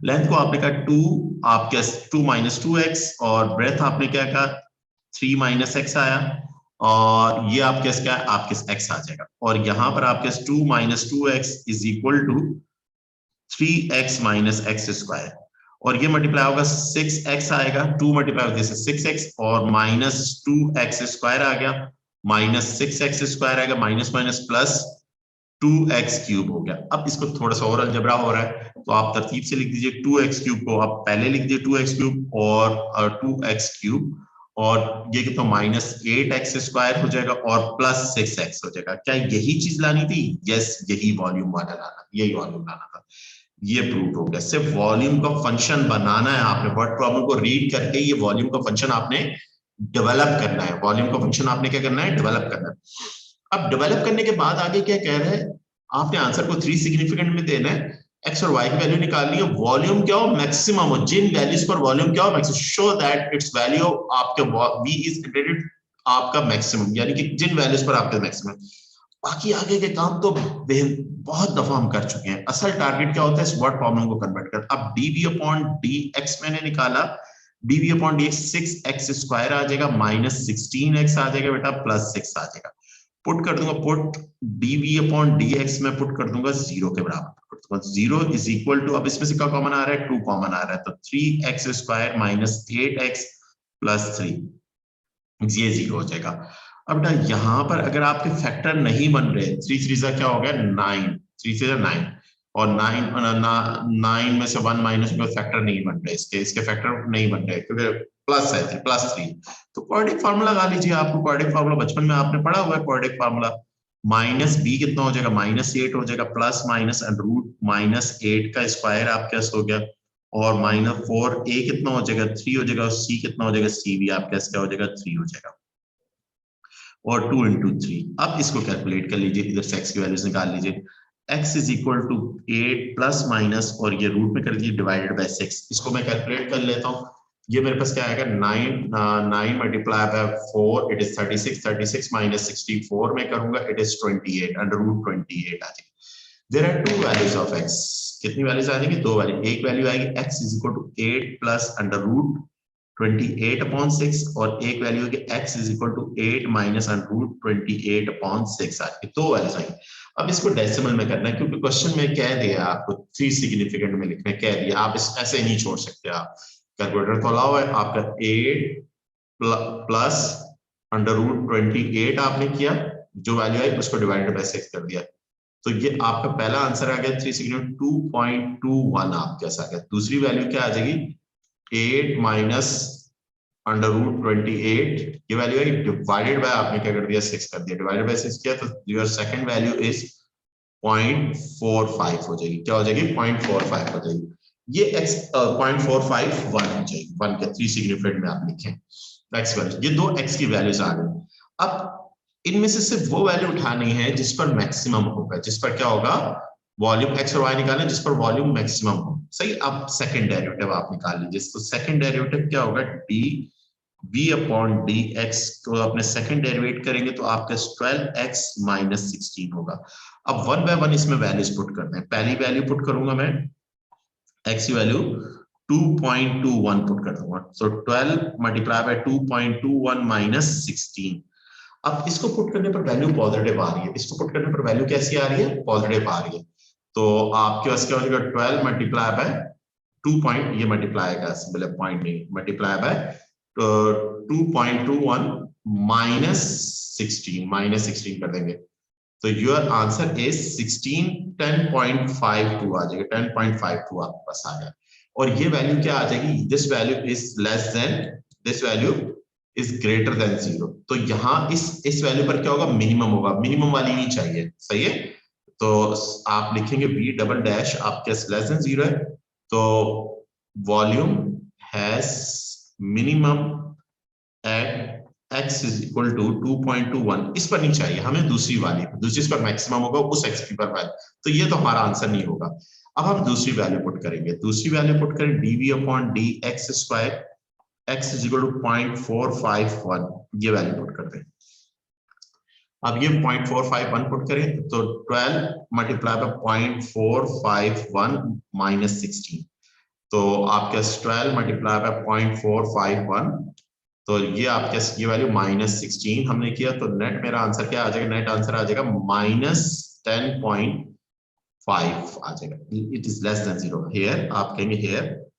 लेंथ को आपने कहा 2, आपके 2 माइनस 2x, और ब्रेथ आपने क्या कहा 3 माइनस एक्स आया, और ये आपके क्या है, आपके x आ जाएगा, और यहां पर आपके 2 minus 2x is equal to 3x minus x square, और ये मल्टीप्लाई होगा 6x आएगा, 2 मल्टीप्लाई होगा 6x, और माइनस 2x स्क्वायर आ गया, माइनस 6x स्क्वायर आएगा, minus minus plus 2x cube हो गया। अब इसको थोड़ा सा और अलजबरा हो रहा है, तो आप तरतीब से लिख दीजिए, 2x क्यूब को आप पहले लिख दीजिए 2x क्यूब और 2x क्यूब, और ये कितना माइनस 8x स्क्वायर हो जाएगा, और प्लस 6x हो जाएगा। क्या यही चीज लानी थी, यस, यही वॉल्यूम वाला लाना, यही वॉल्यूम लाना था, ये प्रूव हो गया। सिर्फ वॉल्यूम का फंक्शन बनाना है आपने, वर्ड प्रॉब्लम को रीड करके ये वॉल्यूम का फंक्शन आपने डेवलप करना है, वॉल्यूम का फंक्शन आपने क्या करना है, डेवलप करना है। अब डेवलप करने के बाद आगे क्या कह रहे हैं, आपने आंसर को 3 सिग्निफिकेंट में देना है, एक्स और वाई की वैल्यू निकालनी है, वॉल्यूम क्या हो मैक्सिमम हो, जिन वैल्यूज पर वॉल्यूम क्या हो maximum, show that it's value आपके वी इज इंटीग्रेटेड आपका मैक्सिमम, यानी कि जिन वैल्यूज पर आपके मैक्सिमम। बाकी आगे के काम तो बहुत दफा हम कर चुके हैं। असल टारगेट क्या होता है, इस वर्ड प्रॉब्लम को कन्वर्ट कर। अब डीवी अपॉन डी एक्स मैंने निकाला, DV upon D X 6x square आ जाएगा माइनस 16x आ जाएगा बेटा, प्लस 6 आ जाएगा। पुट कर दूंगा, put dv upon D x में पुट कर दूंगा 0 के बराबर, 0 इज इक्वल टू, अब इसमें से क्या कॉमन आ रहा है, 2 कॉमन आ रहा है, तो 3x square minus 8x plus 3, ये 0 हो जाएगा। अब बेटा यहां पर अगर आपके फैक्टर नहीं बन रहे, 3 3 क्या हो गया 9, 3 से 9, और 9 में से 1 माइनस में फैक्टर नहीं बन रहे, इसके फैक्टर नहीं बन रहे क्योंकि प्लस है, प्लस 3। तो क्वाड्रेटिक फार्मूला लगा लीजिए, आपको क्वाड्रेटिक फार्मूला बचपन में आपने पढ़ा हुआ है, क्वाड्रेटिक फार्मूला माइनस बी कितना हो जाएगा, माइनस 8 हो जाएगा, प्लस माइनस रूट माइनस 8 का स्क्वायर आपके पास हो गया, और माइनस 4 ए कितना हो जाएगा 3 हो जाएगा, और सी कितना हो जाएगा, सी भी आपके पास क्या हो जाएगा 3 हो जाएगा, और 2 इंटू 3। अब इसको कैलकुलेट कर लीजिए, इधर से x की वैल्यूज निकाल लीजिए, x is equal to 8 plus minus, और ये रूट में कर दीजिए डिवाइडेड बाय 6। इसको मैं कैलकुलेट कर लेता हूँ, ये मेरे पास क्या आएगा 9 multiply by 4 it is 36, 36 minus 64 में करूंगा इट इज 28, अंडर रूट 28 आ जाएगी। There are two values of x, कितनी वैल्यूज आ जाएंगी, दो वैल्यू, एक वैल्यू आएगी x is equal to 8 plus under root 28 upon 6, और एक वैल्यू है x is equal to 8 minus under root 28 upon 6 आएगी, दो वैल्यूज आएंगी। अब इसको डेसिमल में करना है क्योंकि क्वेश्चन में कह दिया आपको 3 सिग्निफिकेंट में लिखने कह दिया, आप इस ऐसे नहीं छोड़ सकते, आप कैलकुलेटर तो अलाउ है आपका 8 प्लस अंडर रूट 28 आपने किया, जो वैल्यू आई उसको डिवाइडेड बाय 6 कर दिया, तो ये आपका पहला आंसर आ गया 3 सिग्निफिकेंट 2.21 आपके पास आ गया। दूसरी वैल्यू क्या आ जाएगी 8 माइनस अंडर रूट 28, ये वैल्यू है डिवाइडेड बाय आपने क्या कर दिया 6 कर दिया, डिवाइडेड बाय 6 किया तो योर सेकंड वैल्यू इज 0.45 हो जाएगी, क्या हो जाएगी 0.45 हो जाएगी, ये x 0.451 हो जाएगी, 1 के 3 सिग्निफिकेंट में आप लिखें x वैल्यू, ये दो x की वैल्यूज आ गई। अब इनमें से सिर्फ वो वैल्यू उठानी है जिस पर मैक्सिमम होगा, जिस पर क्या होगा वॉल्यूम, x और y निकालें जिस पर वॉल्यूम मैक्सिमम हो, सही। अब सेकंड डेरिवेटिव आप निकाल लीजिए, तो सेकंड डेरिवेटिव क्या होगा D v upon D x को अपने सेकंड डेरिवेट करेंगे तो आपका 12x माइनस 16 होगा। अब 1 बाय 1 इसमें वैल्यूज पुट करते हैं, पहली वैल्यू पुट करूंगा मैं x की वैल्यू 2.21 पुट कर दूंगा, तो 12 मल्टीप्लाई बाय 2.21 माइनस 16। अब इसको पुट करने पर वैल्यू पॉजिटिव आ रही है, इसको पुट करने पर वैल्यू कैसी आ रही है, पॉजिटिव आ रही है, तो आपके पास क्या हो जाएगा 12 मल्टीप्लाई बाय 2 पॉइंट, ये मल्टीप्लाई का सिंबल है पॉइंट नहीं, मल्टीप्लाई बाय 2.21 माइनस 16, माइनस 16 कर देंगे, तो योर आंसर इज 10.52 आ जाएगा, 10.52 आपके पास आ गया, और ये वैल्यू क्या आ जाएगी, this value is less then, this value is greater than 0, तो यहाँ इस वैल्यू पर क्या होगा मिनिमम होगा, मिनिमम वाली ही चाहिए, सही है। तो आप लिखेंगे v डबल डैश आपके लेस देन 0 है, तो volume has minimum at x is equal to 2.21, इस पर नहीं चाहिए हमें, दूसरी वाली, दूसरी पर मैक्सिमम होगा उस x की पर वैल्यू, तो ये तो हमारा आंसर नहीं होगा। अब हम दूसरी वैल्यू पुट करेंगे, दूसरी वैल्यू पुट करें dv upon D x square x is equal to 0.451, ये वैल्यू पुट कर दें। अब ये 0.451 पुट करें तो 12 मल्टीप्लाई बाय 0.451 माइनस 16, तो आपके 12 मल्टीप्लाई बाय 0.451, तो ये आपके ये वैल्यू माइनस 16 हमने किया, तो नेट मेरा आंसर क्या आ जाएगा, नेट आंसर आ जाएगा माइनस 10.5 आ जाएगा, it is less than 0, here आप कहेंगे हियर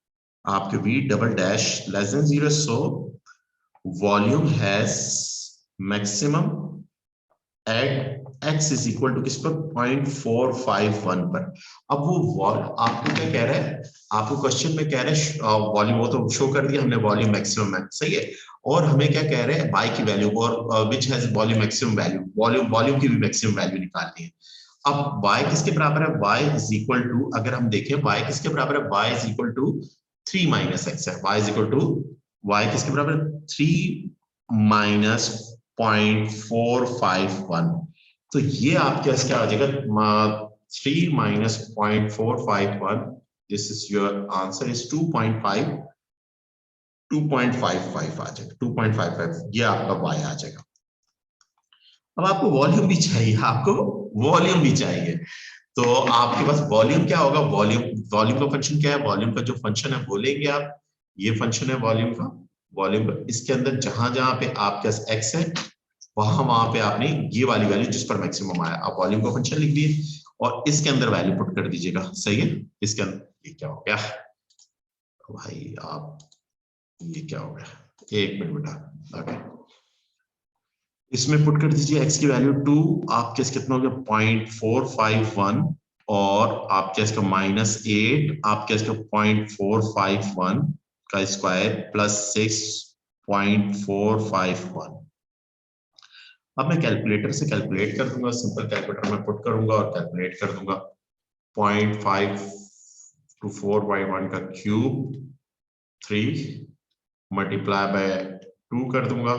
आपके v double dash less than 0, so volume has maximum at x is equal to किस पर 0.451 पर। अब वो आपको क्या कह रहा है, आपको क्वेश्चन में कह रहे हैं वॉल्यूम, वो तो शो कर दिया हमने वॉल्यूम मैक्सिमम है, सही है, और हमें क्या कह रहे हैं y की वैल्यू, और which has volume maximum value, volume की भी मैक्सिमम वैल्यू निकालनी है। अब y किसके बराबर है, y इज इक्वल टू, अगर हम देखें y किसके बराबर है, y is equal to 3 minus x है, y is equal to, y किसके बराबर है 3 माइनस 0.451, तो ये आपके पास क्या आ जाएगा 3 minus 0.451, this is your answer is 2.5 2.55 आ जाएगा, 2.55 ये आपका y आ जाएगा। अब आपको वॉल्यूम भी चाहिए, आपको वॉल्यूम भी चाहिए, तो आपके पास वॉल्यूम क्या होगा, वॉल्यूम का फंक्शन क्या है, वॉल्यूम का जो फंक्शन है बोलेंगे आप, ये फंक्शन है वॉल्यूम का, वॉल्यूम इसके अंदर जहां जहां पे आपके पास x है वहां पे आपने ये वाली वैल्यू जिस पर मैक्सिमम आया आप वॉल्यूम का फंक्शन लिख दिए और इसके अंदर वैल्यू पुट कर दीजिएगा, सही है। इसके अंदर ये क्या हो गया भाई, आप ये क्या हो गया, एक मिनट बेटा, ओके इसमें पुट कर दीजिए x की वैल्यू 2, आपके कितना हो गया 0.451 और आपके इसका -8, आपके इसका 0.451 का स्क्वायर प्लस 6.451। अब मैं कैलकुलेटर से कैलकुलेट कर दूंगा, सिंपल कैलकुलेटर में पुट करूंगा और कैलकुलेट कर दूंगा। 0.524/1 का क्यूब 3 मल्टीप्लाई बाय 2 कर दूंगा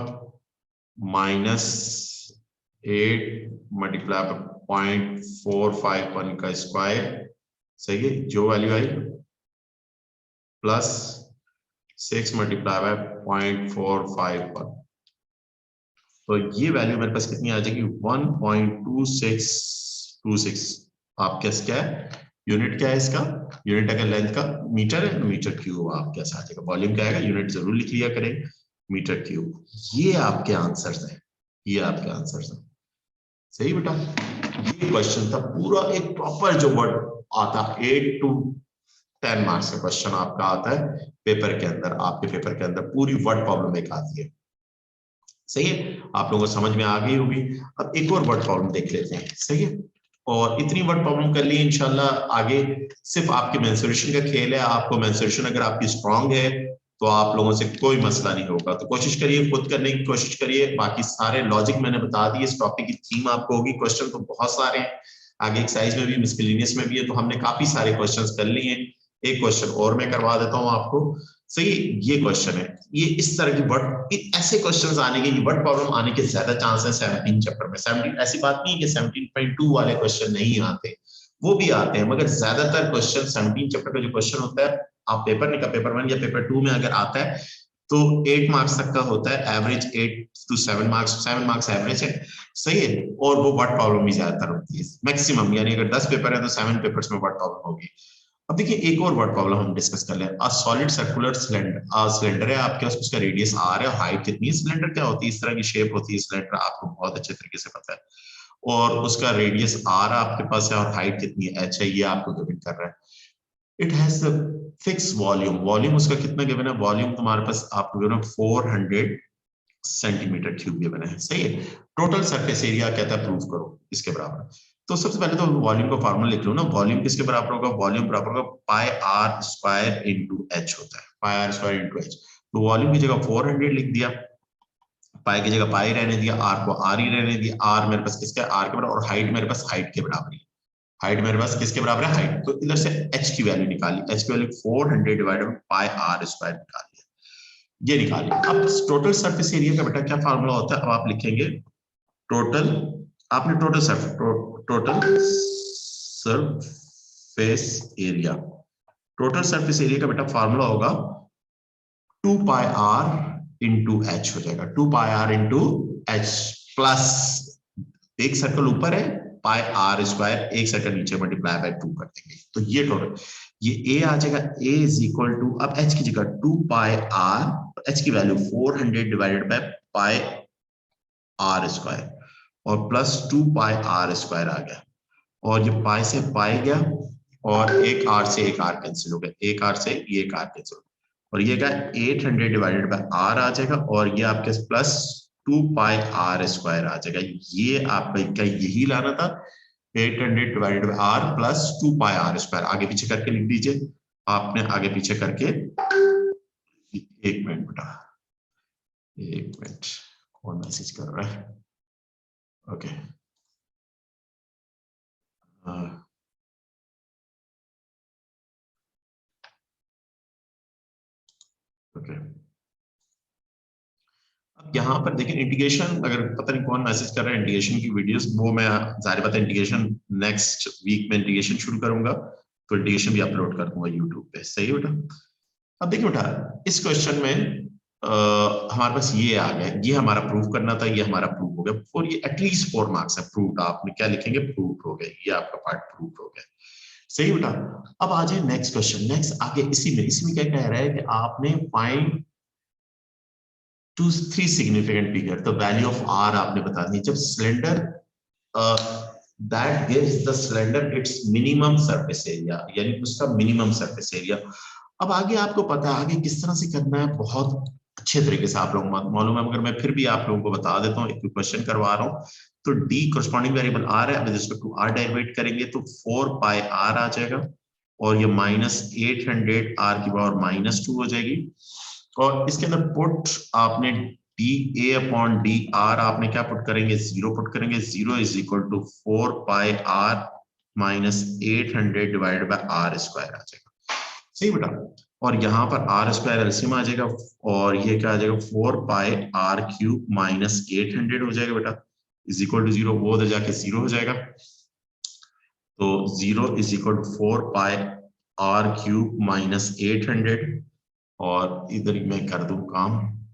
-8 मल्टीप्लाई बाय 0.451 का स्क्वायर, सही है, जो value I plus 6 multiply by 0.451, तो ये वैल्यू मेरे पास कितनी आ जाएगी 1.2626। आपके क्या है, यूनिट क्या है इसका, यूनिट अगर लेंथ का मीटर है तो मीटर क्यूब आपके आ जाएगा, वॉल्यूम क्या आएगा, यूनिट जरूर लिख लिया करें, मीटर क्यूब। ये आपके आंसर्स हैं, ये आपके आंसर्स हैं, सही बेटा। ये क्वेश्चन था पूरा एक प्रॉपर जो वर्ड आता 8 to 10 मार्क्स का क्वेश्चन आपका आता है पेपर के अंदर, आपके पेपर के अंदर पूरी वर्ड प्रॉब्लम एक आती है, सही है, आप लोगों को समझ में आ गई होगी। अब एक और वर्ड प्रॉब्लम देख लेते हैं, सही है, और इतनी वर्ड प्रॉब्लम कर ली इंशाल्लाह, आगे सिर्फ आपके मेंसुरेशन का खेल है, आपको मेंसुरेशन अगर आपकी स्ट्रांग है तो आप लोगों से कोई मसला नहीं होगा, तो कोशिश करिए, खुद करने की कोशिश करिए, बाकी सारे लॉजिक मैंने बता दिए, इस टॉपिक की थीम आपको होगी, क्वेश्चन तो बहुत सारे हैं, आगे एक्सरसाइज में भी मिसलेनियस में भी है, तो हमने काफी सारे क्वेश्चंस कर लिए हैं। एक क्वेश्चन और मैं करवा देता हूं आपको, सही, ये क्वेश्चन है, ये इस तरह की वर्ड, ऐसे क्वेश्चंस आने के, वर्ड प्रॉब्लम आने के ज्यादा चांस है 17 चैप्टर में। 17 ऐसी बात नहीं है कि 17.2 वाले क्वेश्चन नहीं आते, वो भी आते हैं, मगर ज्यादातर क्वेश्चन 17 चैप्टर का जो क्वेश्चन होता है, आप पेपर 1 या पेपर 2 में अगर आता है तो 8 मार्क्स तक का होता है, average 8 to 7 marks, 7 marks average है, सही है, और वो वर्ड प्रॉब्लम भी ज्यादातर होती है मैक्सिमम, यानी अगर 10 पेपर है तो 7 पेपर्स में वर्ड प्रॉब्लम होगी। अब देखिए एक और वर्ड प्रॉब्लम हम डिस्कस कर ले, सॉलिड सर्कुलर सिलेंडर है आपके पास, उसका रेडियस r है, हाइट कितनी है, सिलेंडर क्या होती है, इस तरह की शेप होती है सिलेंडर, आपको बहुत अच्छे तरीके से पता है, और उसका रेडियस r आपके पास है और हाइट कितनी है h है, ये आपको गिवन कर रहा है। It has fix volume, volume उसका कितना गिवन है, वॉल्यूम तुम्हारे पास आपको गिवन है 400 सेंटीमीटर क्यूब गिवन है, सही है। टोटल सरफेस एरिया कहता है प्रूव करो इसके बराबर, तो सबसे पहले तो वॉल्यूम का फार्मूला लिख लो ना, वॉल्यूम किसके बराबर होगा, वॉल्यूम बराबर होगा पाई आर स्क्वायर इनटू एच होता है, पाई आर स्क्वायर इनटू एच, तो वॉल्यूम की जगह 400 लिख दिया, पाई की जगह पाई रहने दिया, आर को आर ही रहने दिया, आर मेरे पास किसका, आर के बराबर, और हाइट मेरे पास हाइट के बराबर है, हाइट मेरे पास किसके बराबर है, हाइट, तो इधर से एच की वैल्यू निकाली, एच की value 400 divided by pi r square निकाली, ये निकालिए। अब टोटल सरफेस एरिया का बेटा क्या फार्मूला होता है, अब आप लिखेंगे टोटल, आपने total surface area, total surface area का बेटा फार्मूला होगा 2 पाई आर इंटू एच हो जाएगा, 2 pi are into H plus एक सर्कल ऊपर है पाई आर स्क्वायर, एक सर्कल नीचे मल्टीप्लाई बाय 2 कर देंगे, तो ये टोटल, ये a आ जाएगा, a इज इक्वल टू, अब h की जगह 2 पाई r, h की value 400 divided by pi r square और प्लस 2 पाई आर स्क्वायर आ गया, और ये पाई से पाई गया और एक आर से एक आर कैंसिल हो गया, एक आर से ये एक आर कैंसिल, और ये क्या 800 डिवाइडेड बाय आर आ जाएगा, और ये आपके प्लस 2 पाई आर स्क्वायर आ जाएगा, ये आपका यही लाना था, 800 divided by r plus 2 pi r square, आगे पीछे करके लिख दीजिए, आपने आगे पीछे करके, एक मिनट बेटा, एक मिनट, कौन मैसेज कर रहा है, ओके ओके, यहाँ पर देखिए इंटीग्रेशन, अगर पता नहीं कौन मैसेज कर रहा है इंटीग्रेशन की वीडियोस, वो मैं जाहिर बात है इंटीग्रेशन नेक्स्ट वीक में इंटीग्रेशन शुरू करूंगा, तो इंटीग्रेशन भी अपलोड कर दूंगा यूट्यूब पे। सही है बेटा। अब देखिए बेटा, इस क्वेश्चन में हमारे पास ये आ गया, ये हमारा प्रूव करना था, ये हमारा प्रूव हो गया, और ये एटलीस्ट 4 मार्क्स है। प्रूव आपने क्या लिखेंगे, प्रूव हो गया, ये आपका पार्ट प्रूव हो गया। सही बेटा। अब आ जाए नेक्स्ट क्वेश्चन। नेक्स्ट आगे इसी में क्या कह रहा है कि आपने find to 3 significant figure, the value of r आपने बता दी। जब cylinder that gives the cylinder its minimum surface area, यानी उसका मिनिमम सरफेस एरिया। अब आगे आपको पता है आगे किस तरह से करना है, बहुत अच्छे तरीके से आप लोगों को मालूम है, मगर मैं फिर भी आप लोगों को बता देता हूँ, एक क्वेश्चन करवा रहा हूँ। तो डी करस्पॉन्डिंग वेरिएबल आर है, विद रिस्पेक्ट टू आर डेरिवेट करेंगे तो 4 पाई आर आ जाएगा, और ये -800 आर की पावर -2 हो जाएगी। और इसके अंदर पुट आपने D A upon D R आपने क्या पुट करेंगे, 0 पुट करेंगे। 0 is equal to 4 pi R -800 divided by R square आ जाएगा। सही बेटा। और यहाँ पर आर स्क्वायर एलसीएम आ जाएगा, और ये क्या आ जाएगा, 4 पाई आर क्यूब -800 हो जाएगा बेटा, इज इक्वल टू 0, वो उधर जाके 0 हो जाएगा। तो 0 is equal to 4 pi are cube -800, और इधर मैं कर दूं काम,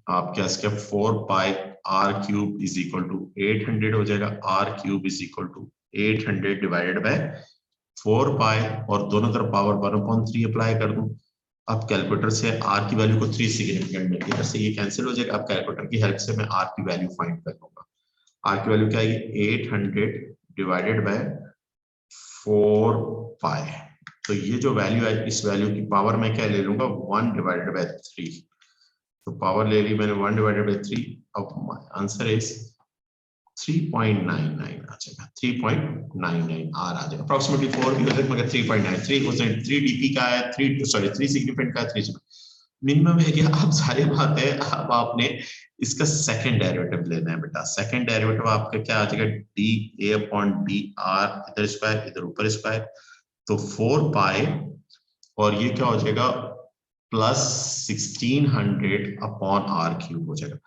आप क्या इसका 4 pi are cube is equal to 800 हो जाएगा। R cube is equal to 800 divided by 4 pi, और दोनों तरफ पावर 1/3 अप्लाई कर दूं। अब कैलकुलेटर से आर की वैल्यू को 3 सिग्निफिकेंट में, इधर से ये कैंसिल हो जाएगा। अब कैलकुलेटर की हेल्प से मैं आर की वैल्यू फाइंड कर लूंगा। आर की वैल्यू क्या आएगी, 800 डिवाइडेड बाय 4 पाई। तो ये जो वैल्यू है, इस वैल्यू की पावर मैं क्या ले लूंगा, 1 डिवाइडेड बाय 3। तो पावर ले ली मैंने 1 डिवाइडेड बाय 3। अब आंसर इज 3.99 आ जाएगा, 3.99 आर आ जाएगा। अप्रोक्सीमेटली 4 भी हो जाएगा, मगर 3.93 परसेंट 3 डीपी का है, 3 सिग्निफिकेंट का है, 3 मिनिमम है। कि अब सारी बात है, अब आपने इसका सेकंड डेरिवेटिव लेना है बेटा। सेकंड डेरिवेटिव आपका क्या आ जाएगा, D A upon D are, इधर स्क्वायर इधर ऊपर स्क्वायर, तो 4 पाई, और ये क्या हो जाएगा, प्लस 1600 अपॉन आर क्यूब हो जाएगा।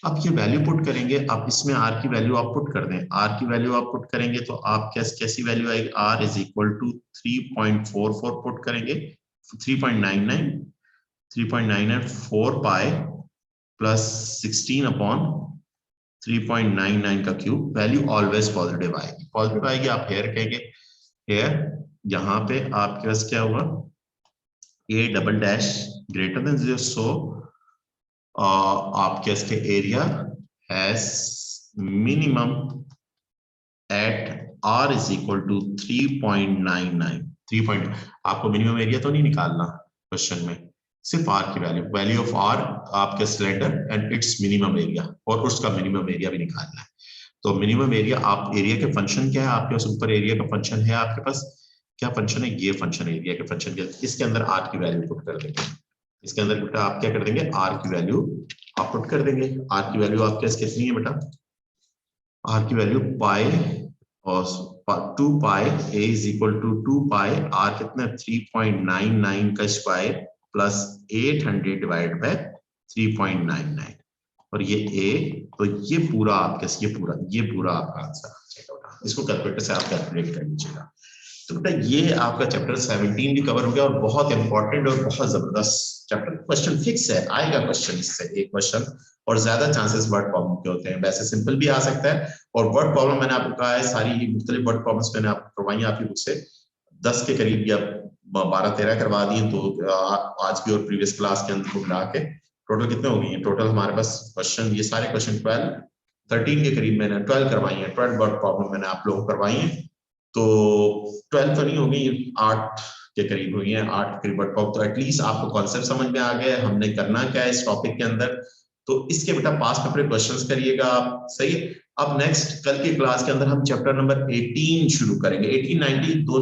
अब ये वैल्यू पुट करेंगे, अब इसमें आर की वैल्यू आप पुट कर दें। आर की वैल्यू आप पुट करेंगे तो आप कैसी वैल्यू आएगी, r is equal to 3.44 put करेंगे, 3.99 4 पाई प्लस 16 अपॉन 3.99 का क्यूब। वैल्यू ऑलवेज पॉजिटिव आएगी, पॉजिटिव आएगी। आप हेयर कहेंगे, हेयर यहाँ पे आपके पास क्या हुआ, A double dash greater than 0, so आपके इसके area has minimum at r is equal to 3.99। आपको मिनिमम एरिया तो नहीं निकालना क्वेश्चन में, सिर्फ आर की वैल्यू ऑफ आर आपके cylinder and it's minimum area, और उसका मिनिमम एरिया भी निकालना है। तो मिनिमम एरिया, आप एरिया के फंक्शन क्या है आपके पास, ऊपर एरिया का फंक्शन है आपके पास, क्या फंक्शन है, ये फंक्शन एरिया के फंक्शन के, इसके अंदर आर की वैल्यू पुट कर देंगे। इसके अंदर बेटा आप क्या कर देंगे, आर की वैल्यू आप पुट कर देंगे। आर की वैल्यू आपके पास कितनी है बेटा, आर की वैल्यू पाई और 2 pi, A is equal to 2 pi, R कितना 3.99 का स्क्वायर प्लस 800 डिवाइड बाय 3.99, और ये ए, तो ये पूरा आपके, ये पूरा आपका आंसर आ जाएगा। इसको कैलकुलेटर से आप कैलकुलेट कर लीजिएगा। तो बेटा ये आपका चैप्टर 17 भी कवर हो गया, और बहुत इंपॉर्टेंट और बहुत जबरदस्त चैप्टर। क्वेश्चन फिक्स है, आएगा क्वेश्चन इससे एक क्वेश्चन, और ज्यादा चांसेस वर्ड प्रॉब्लम के होते हैं। वैसे सिंपल भी आ सकता है, और वर्ड प्रॉब्लम मैंने आपको कहा है, सारी मुख्तलिफ वर्ड प्रॉब्लम्स मैंने आपको करवाई है आपकी बुक से, 10 के करीब या 12-13 करवा दी। तो आज की और प्रीवियस क्लास के अंदर को मिला के टोटल कितने हो गई हैं, टोटल हमारे पास क्वेश्चन, ये सारे क्वेश्चन 13 के करीब मैंने 12 करवाई है, 12 वर्ड प्रॉब्लम मैंने आप लोगों को करवाई है। तो 12 तो नहीं होगी, 8 के करीब हुई है, 8 के करीब वर्ड प्रॉब्लम। तो एटलीस्ट आपको कॉन्सेप्ट समझ में आ गया हमने करना क्या है इस टॉपिक के अंदर। तो इसके बेटा पास पेपर क्वेश्चंस करिएगा आप, सही है। अब नेक्स्ट कल की क्लास के अंदर हम चैप्टर नंबर 18 शुरू करेंगे, 18-19 दोनों